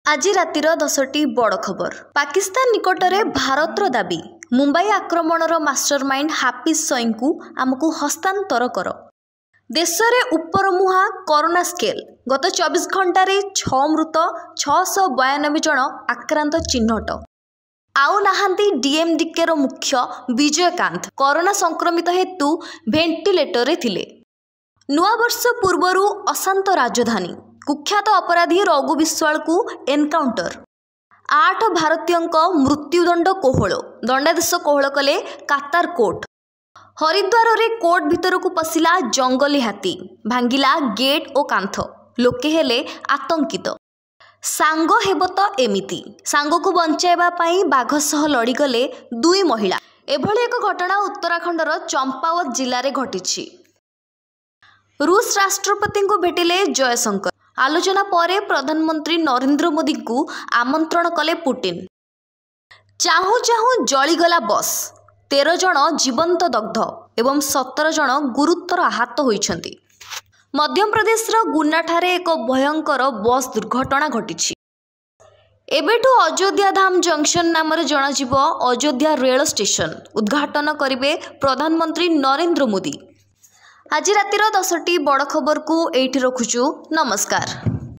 আজি रातिर 10टी बड़ खबर। पाकिस्तान निकटरे भारतर दाबी मुंबई आक्रमणर मास्टरमाइंड हाफिज सईद को आमको हस्तांतर कर। देश में उपरमुहा कोरोना स्केल गत 24 घंटे 6 मृत 692 जन आक्रांत चिन्हट। आउ नाहांती डीएमडीके मुख्य विजयकांत कोरोना संक्रमित हेतु भेंटिलेटर थिले। नुआ वर्ष पूर्वरु अशांत राजधानी कुख्यात अपराधी रघु विश्वाल को एनकाउंटर। 8 भारतीयों मृत्युदंड कोहल दंडादेश कोहल कले कातार कोर्ट। हरिद्वार रे कोर्ट भीतर को पशिला जंगली हाथी भांगिला गेट और कांथ। लोके हेले आतंकित। सांग हेब तो एमिति सांग को बंचाइबा पई बाघ सह लड़ीगले 2 महिला। एभली एक घटना उत्तराखंडर चंपावत जिले में घटी। रूस राष्ट्रपति को भेटिले जयशंकर। आलोचना पर प्रधानमंत्री नरेंद्र मोदी को आमंत्रण कले पुटिन। चाहू चाहू जलीगला बस 13 जन जीवंत दग्ध एवं 17 जन गुरुतर आहत होइछन्ति। मध्यप्रदेश गुना ठारे एक भयंकर बस दुर्घटना घटी। एबेठू अयोध्या धाम जंक्शन नाम जनाजिब अयोध्या रेल स्टेशन उद्घाटन करिवे प्रधानमंत्री नरेंद्र मोदी। आज रातिर 10टी बड़ खबर को एठी रखुछु। नमस्कार।